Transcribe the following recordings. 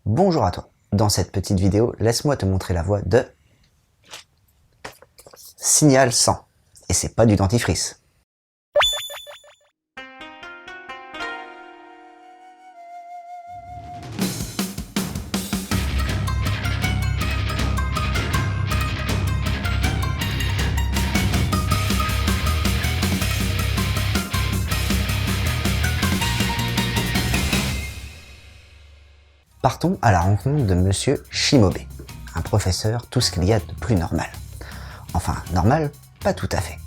Bonjour à toi. Dans cette petite vidéo, laisse-moi te montrer la voix de Signal 100. Et c'est pas du dentifrice. Partons à la rencontre de Monsieur Shimobe, un professeur tout ce qu'il y a de plus normal. Enfin, normal, pas tout à fait.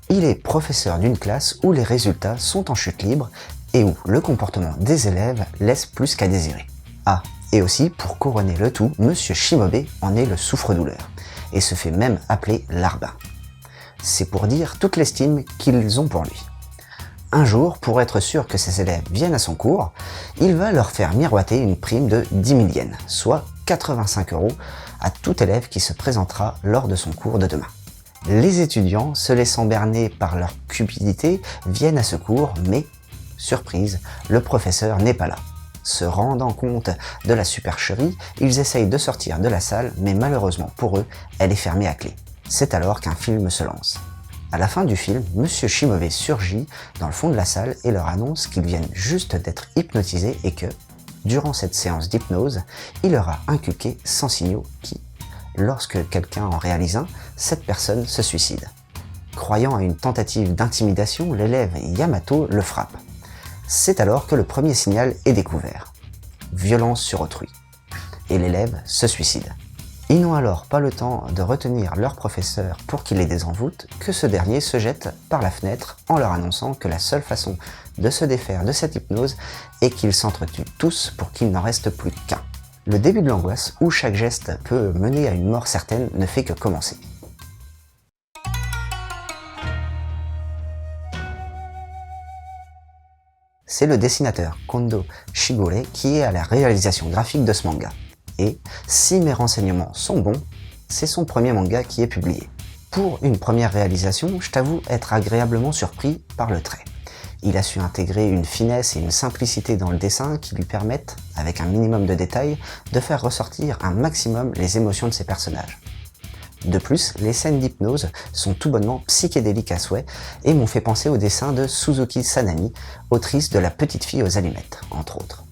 Il est professeur d'une classe où les résultats sont en chute libre et où le comportement des élèves laisse plus qu'à désirer. Ah, et aussi, pour couronner le tout, Monsieur Shimobe en est le souffre-douleur et se fait même appeler l'Arbin. C'est pour dire toute l'estime qu'ils ont pour lui. Un jour, pour être sûr que ses élèves viennent à son cours, il va leur faire miroiter une prime de 10 000 yens, soit 85 € à tout élève qui se présentera lors de son cours de demain. Les étudiants, se laissant berner par leur cupidité, viennent à ce cours, mais, surprise, le professeur n'est pas là. Se rendant compte de la supercherie, ils essayent de sortir de la salle, mais malheureusement pour eux, elle est fermée à clé. C'est alors qu'un film se lance. À la fin du film, Monsieur Shimobe surgit dans le fond de la salle et leur annonce qu'ils viennent juste d'être hypnotisés et que, durant cette séance d'hypnose, il leur a inculqué 100 signaux qui, lorsque quelqu'un en réalise un, cette personne se suicide. Croyant à une tentative d'intimidation, l'élève Yamato le frappe. C'est alors que le premier signal est découvert. Violence sur autrui. Et l'élève se suicide. Ils n'ont alors pas le temps de retenir leur professeur pour qu'il les désenvoûte que ce dernier se jette par la fenêtre en leur annonçant que la seule façon de se défaire de cette hypnose est qu'ils s'entretuent tous pour qu'il n'en reste plus qu'un. Le début de l'angoisse, où chaque geste peut mener à une mort certaine, ne fait que commencer. C'est le dessinateur Kondo Shigure qui est à la réalisation graphique de ce manga. Et, si mes renseignements sont bons, c'est son premier manga qui est publié. Pour une première réalisation, je t'avoue être agréablement surpris par le trait. Il a su intégrer une finesse et une simplicité dans le dessin qui lui permettent, avec un minimum de détails, de faire ressortir un maximum les émotions de ses personnages. De plus, les scènes d'hypnose sont tout bonnement psychédéliques à souhait et m'ont fait penser au dessin de Suzuki Sanami, autrice de La petite fille aux allumettes, entre autres.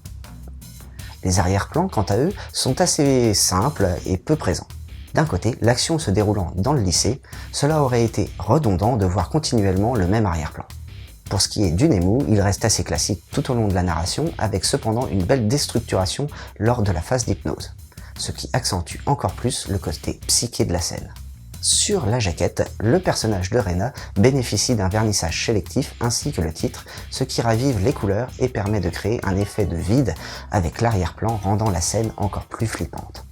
Les arrière-plans, quant à eux, sont assez simples et peu présents. D'un côté, l'action se déroulant dans le lycée, cela aurait été redondant de voir continuellement le même arrière-plan. Pour ce qui est du Nemu, il reste assez classique tout au long de la narration, avec cependant une belle déstructuration lors de la phase d'hypnose, ce qui accentue encore plus le côté psyché de la scène. Sur la jaquette, le personnage de Rena bénéficie d'un vernissage sélectif ainsi que le titre, ce qui ravive les couleurs et permet de créer un effet de vide avec l'arrière-plan rendant la scène encore plus flippante.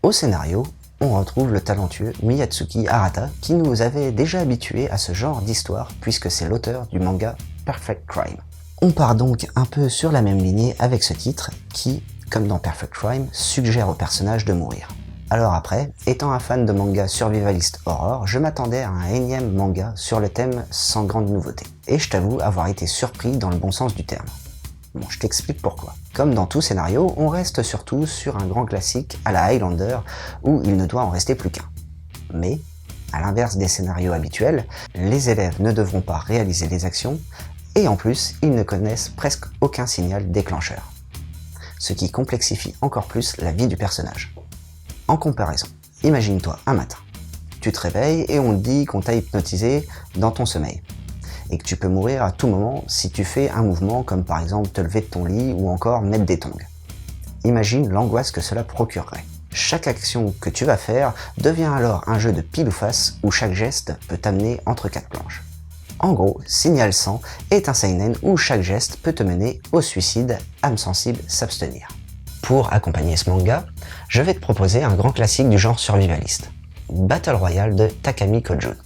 Au scénario, on retrouve le talentueux Miyatsuki Arata qui nous avait déjà habitués à ce genre d'histoire puisque c'est l'auteur du manga Perfect Crime. On part donc un peu sur la même lignée avec ce titre qui, comme dans Perfect Crime, suggère au personnage de mourir. Alors après, étant un fan de manga survivaliste horror, je m'attendais à un énième manga sur le thème sans grande nouveauté. Et je t'avoue avoir été surpris dans le bon sens du terme. Bon, je t'explique pourquoi. Comme dans tout scénario, on reste surtout sur un grand classique à la Highlander où il ne doit en rester plus qu'un. Mais, à l'inverse des scénarios habituels, les élèves ne devront pas réaliser les actions et en plus, ils ne connaissent presque aucun signal déclencheur. Ce qui complexifie encore plus la vie du personnage. En comparaison, imagine-toi un matin. Tu te réveilles et on te dit qu'on t'a hypnotisé dans ton sommeil. Et que tu peux mourir à tout moment si tu fais un mouvement comme par exemple te lever de ton lit ou encore mettre des tongs. Imagine l'angoisse que cela procurerait. Chaque action que tu vas faire devient alors un jeu de pile ou face où chaque geste peut t'amener entre quatre planches. En gros, Signal 100 est un seinen où chaque geste peut te mener au suicide, âme sensible s'abstenir. Pour accompagner ce manga, je vais te proposer un grand classique du genre survivaliste, Battle Royale de Takami Kojun,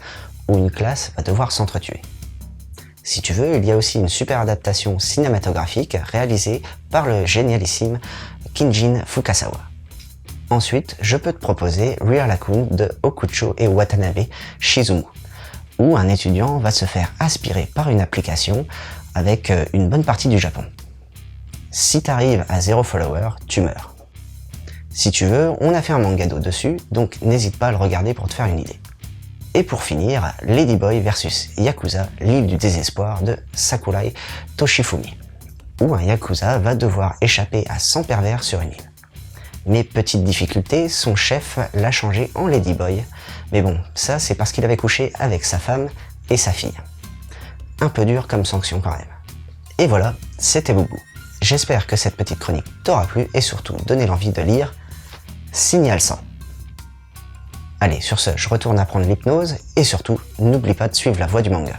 où une classe va devoir s'entretuer. Si tu veux, il y a aussi une super adaptation cinématographique réalisée par le génialissime Kinjin Fukasawa. Ensuite, je peux te proposer Rear Raccoon de Okucho et Watanabe Shizumu, où un étudiant va se faire aspirer par une application avec une bonne partie du Japon. Si t'arrives à 0 follower, tu meurs. Si tu veux, on a fait un mangado dessus, donc n'hésite pas à le regarder pour te faire une idée. Et pour finir, Ladyboy versus Yakuza, l'île du désespoir de Sakurai Toshifumi, où un Yakuza va devoir échapper à 100 pervers sur une île. Mais petite difficulté, son chef l'a changé en Ladyboy, mais bon, ça c'est parce qu'il avait couché avec sa femme et sa fille. Un peu dur comme sanction quand même. Et voilà, c'était Boubou. J'espère que cette petite chronique t'aura plu et surtout donné l'envie de lire Signal 100. Allez, sur ce, je retourne apprendre l'hypnose et surtout, n'oublie pas de suivre la voie du manga.